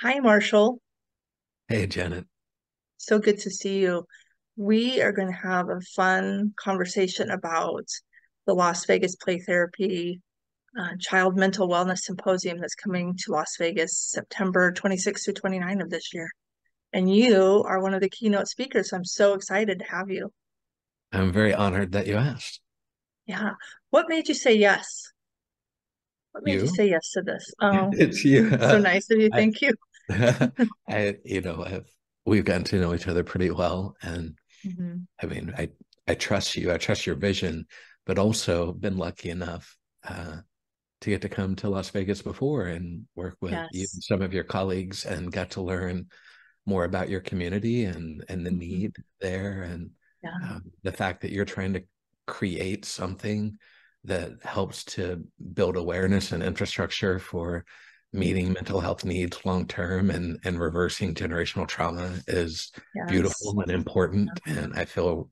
Hi, Marshall. Hey, Janet. So good to see you. We are going to have a fun conversation about the Las Vegas Play Therapy Child Mental Wellness Symposium that's coming to Las Vegas September 26th to 29 of this year. And you are one of the keynote speakers. I'm so excited to have you. I'm very honored that you asked. Yeah. What made you say yes? What made you You? say yes to this? Oh, It's you. so nice of you. I, Thank you. we've gotten to know each other pretty well, and Mhm. I mean, I trust you. I trust your vision, but also been lucky enough to get to come to Las Vegas before and work with you Yes. and some of your colleagues, and got to learn more about your community and the Mhm. need there, and Yeah. the fact that you're trying to create something that helps to build awareness and infrastructure for meeting mental health needs long term and reversing generational trauma is Yes. beautiful and important. And I feel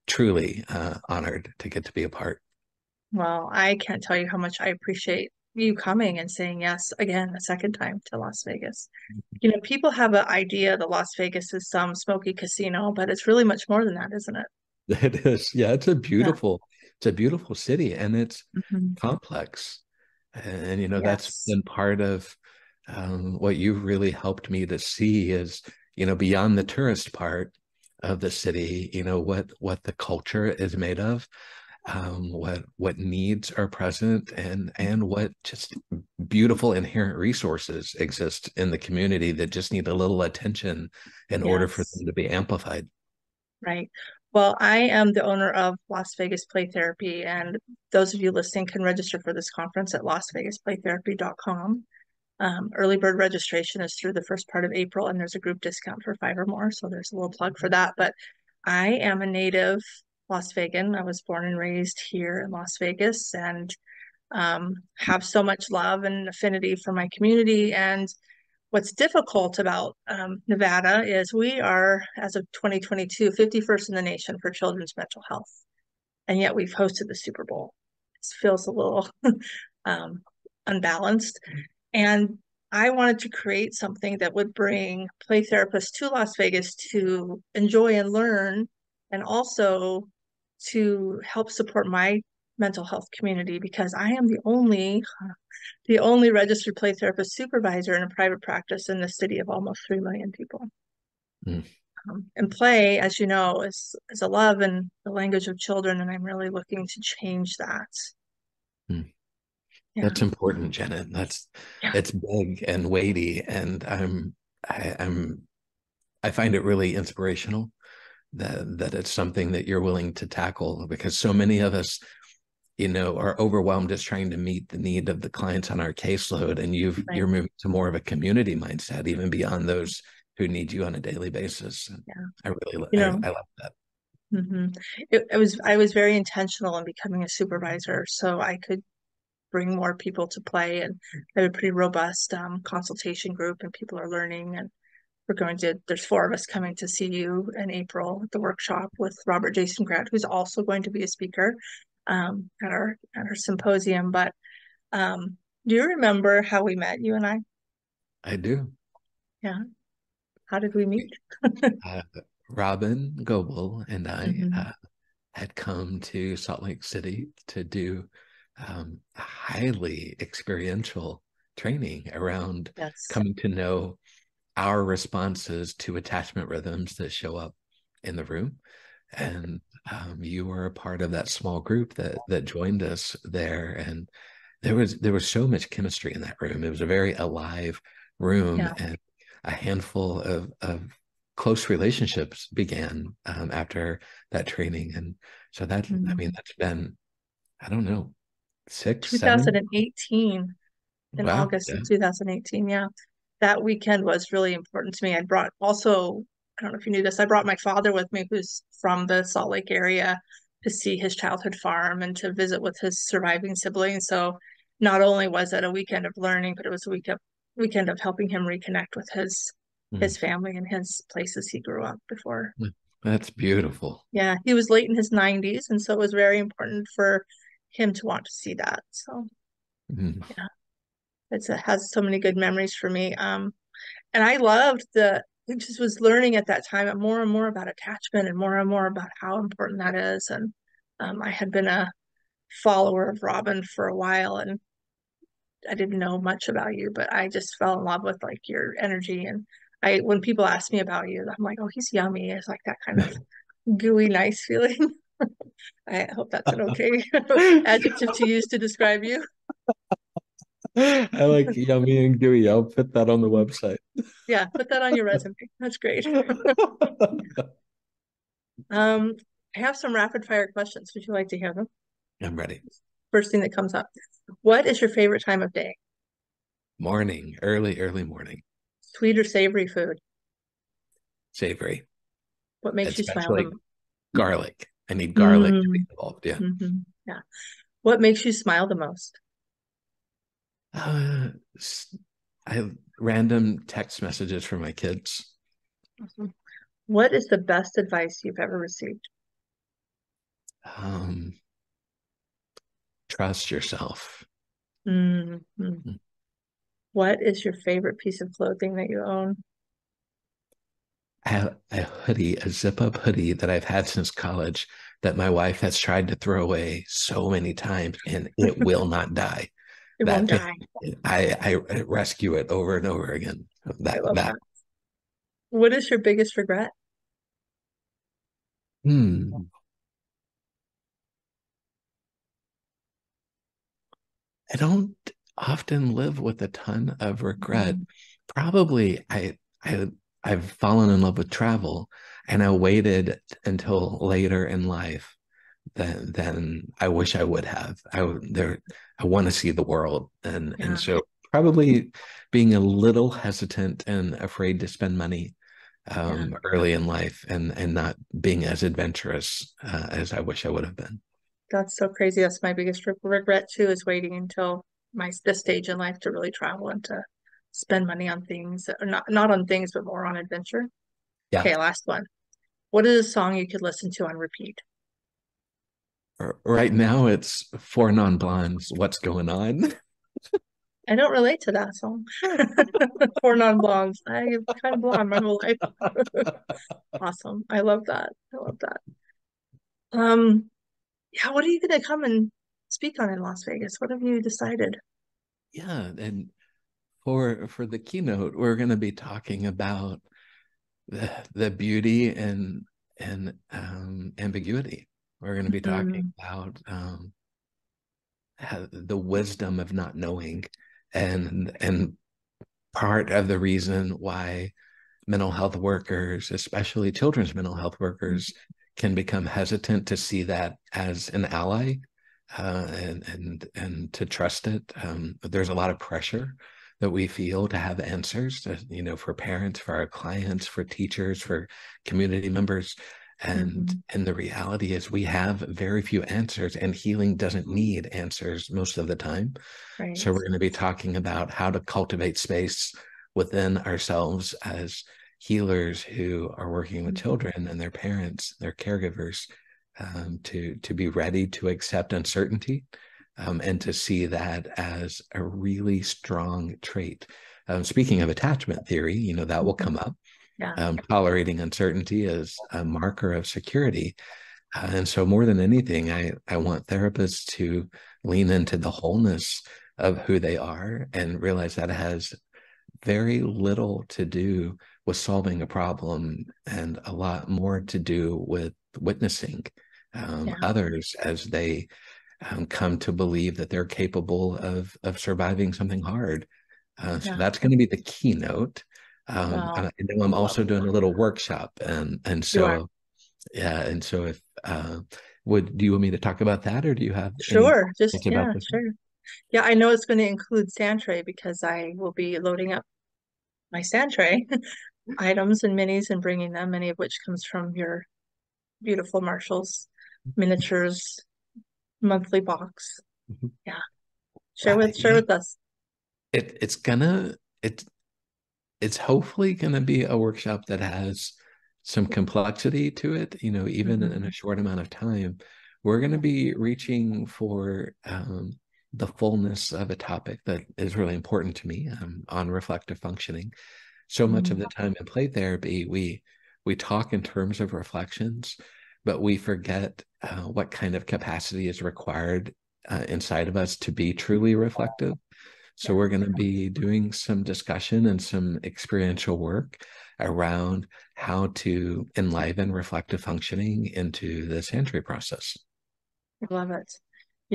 truly honored to get to be a part. Well, I can't tell you how much I appreciate you coming and saying yes again a second time to Las Vegas. You know, people have an idea that Las Vegas is some smoky casino, but it's really much more than that, isn't it? It is, yeah, Yeah. it's a beautiful city, and it's Hmm. complex. And that's Yes. been part of what you've really helped me to see is, beyond the tourist part of the city, what the culture is made of, what needs are present, and what just beautiful inherent resources exist in the community that just need a little attention in order for Yes. them to be amplified. Right. Well, I am the owner of Las Vegas Play Therapy, and those of you listening can register for this conference at lasvegasplaytherapy.com. Early bird registration is through the first part of April, and there's a group discount for five or more. So there's a little plug for that. But I am a native Las Vegan. I was born and raised here in Las Vegas and have so much love and affinity for my community. And what's difficult about Nevada is we are, as of 2022, 51st in the nation for children's mental health. And yet we've hosted the Super Bowl. It feels a little um, unbalanced. And I wanted to create something that would bring play therapists to Las Vegas to enjoy and learn, and also to help support my mental health community because I am the only registered play therapist supervisor in a private practice in the city of almost 3 million people. Mm, And play, as you know, is a love and the language of children, and I'm really looking to change that. mm. Yeah, That's important, Janet. yeah, It's big and weighty, and I'm I find it really inspirational that it's something that you're willing to tackle, because so many of us, are overwhelmed just trying to meet the need of the clients on our caseload, and you're right. moving to more of a community mindset, even beyond those who need you on a daily basis. And Yeah, I really you know. I like that. Mhm. I was very intentional in becoming a supervisor so I could bring more people to play, and I have a pretty robust consultation group, and people are learning, and there's four of us coming to see you in April at the workshop with Robert Jason Grant, who's also going to be a speaker at our symposium. But do you remember how we met, you and I? I do. Yeah. How did we meet? uh, Robin Goebel and I Hmm. had come to Salt Lake City to do a highly experiential training around Yes. coming to know our responses to attachment rhythms that show up in the room. And you were a part of that small group that joined us there, and there was so much chemistry in that room. It was a very alive room, Yeah. and a handful of close relationships began after that training. And so I mean, Mhm. that's been, I don't know, 6, 7. 2018, in Wow. August Yeah. of 2018. Yeah. That weekend was really important to me. I brought also, I don't know if you knew this, I brought my father with me, who's from the Salt Lake area, to see his childhood farm and to visit with his surviving siblings. So not only was it a weekend of learning, but it was a weekend of helping him reconnect with his Mm. family and his places he grew up before. That's beautiful. Yeah, he was late in his 90s, and so it was very important for him to want to see that. So Mm. yeah, it has so many good memories for me. And I loved I just was learning at that time more and more about attachment and more about how important that is. And I had been a follower of Robin for a while, and I didn't know much about you, but I just fell in love with like your energy. And when people ask me about you, I'm like, oh, he's yummy. It's like that kind of gooey, nice feeling. I hope that's an okay adjective to use to describe you. I like yummy and gooey. I'll put that on the website. Yeah, put that on your resume. That's great. Um, I have some rapid fire questions. Would you like to hear them? I'm ready. First thing that comes up. What is your favorite time of day? Morning, early morning, Sweet or savory food? savory, What makes you smile the especially most? garlic. I need garlic to be Mm, involved. Yeah. yeah. What makes you smile the most? Uh, I random text messages from my kids. Awesome. What is the best advice you've ever received? Um, Trust yourself. Mm, What is your favorite piece of clothing that you own? I have a hoodie, a zip up hoodie that I've had since college that my wife has tried to throw away so many times and it will not die. It won't That thing, die. I rescue it over and over again. I That love that that. What is your biggest regret? hmm. I don't often live with a ton of regret. Mm, Probably I've fallen in love with travel and I waited until later in life than I wish I would have. I want to see the world and yeah, so probably being a little hesitant and afraid to spend money yeah. early in life and not being as adventurous as I wish I would have been. That's so crazy. That's my biggest regret too, is waiting until this stage in life to really travel and to spend money on things, or not on things, but more on adventure. Yeah. Okay, last one. What is a song you could listen to on repeat? Right now it's Four Non-Blondes. What's going on? I don't relate to that song. Four non-blondes. I am kind of blonde my whole life. Awesome. I love that. I love that. Um, yeah, what are you gonna come and speak on in Las Vegas? What have you decided? Yeah, and for the keynote, we're going to be talking about the beauty and ambiguity. We're going to be talking Mm, about the wisdom of not knowing, and part of the reason why mental health workers, especially children's mental health workers, can become hesitant to see that as an ally and to trust it. There's a lot of pressure that we feel to have answers, for parents, for our clients, for teachers, for community members. mhm. And the reality is we have very few answers, and healing doesn't need answers most of the time. Right. So we're going to be talking about how to cultivate space within ourselves as healers who are working with children and their parents, their caregivers, to be ready to accept uncertainty, and to see that as a really strong trait. Speaking of attachment theory, that will Mhm. come up. Yeah. Tolerating uncertainty is a marker of security. And so more than anything, I want therapists to lean into the wholeness of who they are and realize that has very little to do with solving a problem and a lot more to do with witnessing Yeah. others as they come to believe that they're capable of surviving something hard. So Yeah. that's going to be the keynote. Wow. And I know I'm Love also it. doing a little workshop, and You are. so yeah, and so if do you want me to talk about that, or do you have any Sure. thoughts Just about yeah, this? sure. Yeah, I know it's going to include sand tray because I will be loading up my sand tray items and minis and bringing them, many of which comes from your beautiful Marshall's miniatures monthly box. Yeah. Share Yeah, with us. it it's gonna it it's hopefully gonna be a workshop that has some complexity to it. Even in a Hmm. short amount of time, we're gonna be reaching for the fullness of a topic that is really important to me on reflective functioning. So much of Mm, the time in play therapy, we talk in terms of reflections, but we forget what kind of capacity is required inside of us to be truly reflective. So yeah, we're going to be doing some discussion and some experiential work around how to enliven reflective functioning into the Santry process. I love it.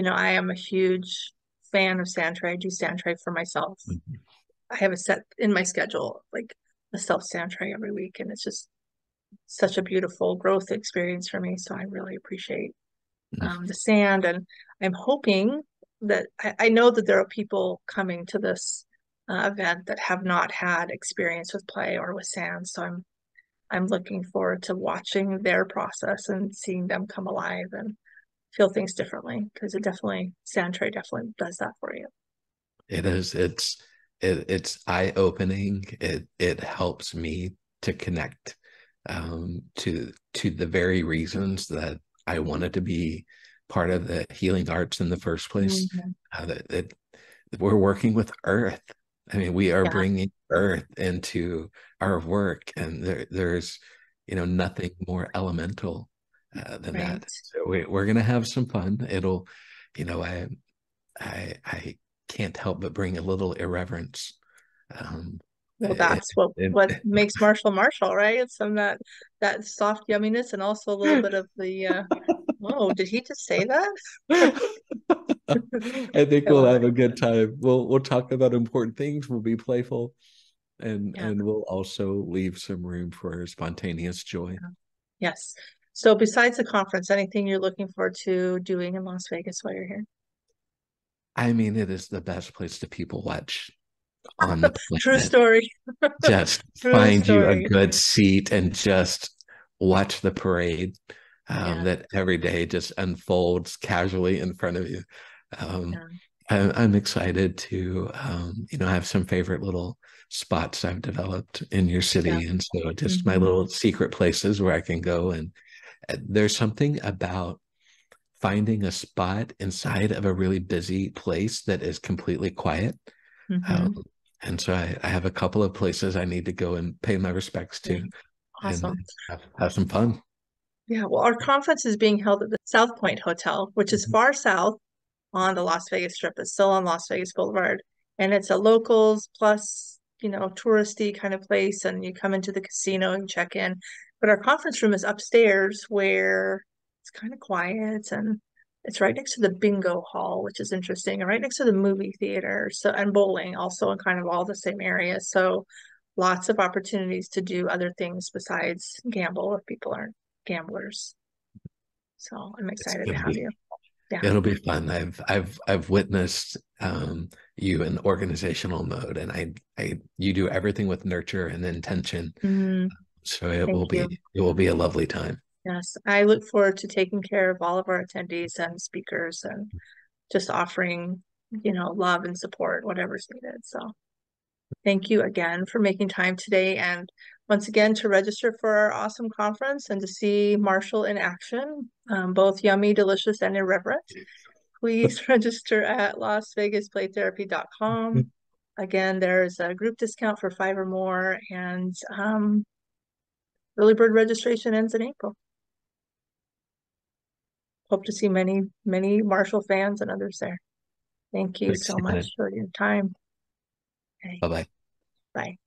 I am a huge fan of Santry. I do Santry for myself. Mhm. I have a set in my schedule, like a self Santry every week, and it's just such a beautiful growth experience for me. So I really appreciate the sand, and I'm hoping that I know that there are people coming to this event that have not had experience with play or with sand. So I'm looking forward to watching their process and seeing them come alive and feel things differently because it definitely sand tray definitely does that for you. It is. It's eye-opening. It helps me to connect to the very reasons that I wanted to be part of the healing arts in the first place. Mhm. That we're working with earth. I mean, we are Yeah, bringing earth into our work, and there's nothing more elemental than that. right. So we're gonna have some fun. It'll, I I can't help but bring a little irreverence. Um, Well, it, that's what it, makes Marshall, right? It's some that soft yumminess and also a little bit of the oh, did he just say that? I think I we'll love have it. a good time. We'll talk about important things. We'll be playful, and Yeah. we'll also leave some room for spontaneous joy. Yeah. Yes. So besides the conference, anything you're looking forward to doing in Las Vegas while you're here? I mean, it is the best place to people watch on the True planet. story. Just True find you a story. good seat and just watch the parade Yeah. that every day just unfolds casually in front of you. Um, Yeah. I'm excited to, have some favorite little spots I've developed in your Yeah. city. And so just my Hmm. little secret places where I can go. And there's something about finding a spot inside of a really busy place that is completely quiet. Um, Hmm. and so I have a couple of places I need to go and pay my respects to Great. and Awesome. have some fun. Yeah. Well, our conference is being held at the South Point Hotel, which is Mhm. far south on the Las Vegas Strip. It's still on Las Vegas Boulevard. And it's a locals plus, touristy kind of place. And you come into the casino and check in. But our conference room is upstairs where it's kind of quiet and it's right next to the bingo hall, which is interesting, and right next to the movie theater. So and bowling also in kind of all the same areas. So lots of opportunities to do other things besides gamble if people aren't gamblers. So I'm It's excited to gonna have be you. Yeah. it'll be fun. I've witnessed you in organizational mode, and I you do everything with nurture and intention. Mm, So thank you. it will be a lovely time. Yes, I look forward to taking care of all of our attendees and speakers and just offering, love and support, whatever's needed. So thank you again for making time today. And once again, to register for our awesome conference and to see Marshall in action, both yummy, delicious, and irreverent, please register at lasvegasplaytherapy.com. Again, there's a group discount for five or more, and early bird registration ends in April. Hope to see many, many Marshall fans and others there. Thank you Thanks, so much Janet. for your time. Okay, Bye bye. bye.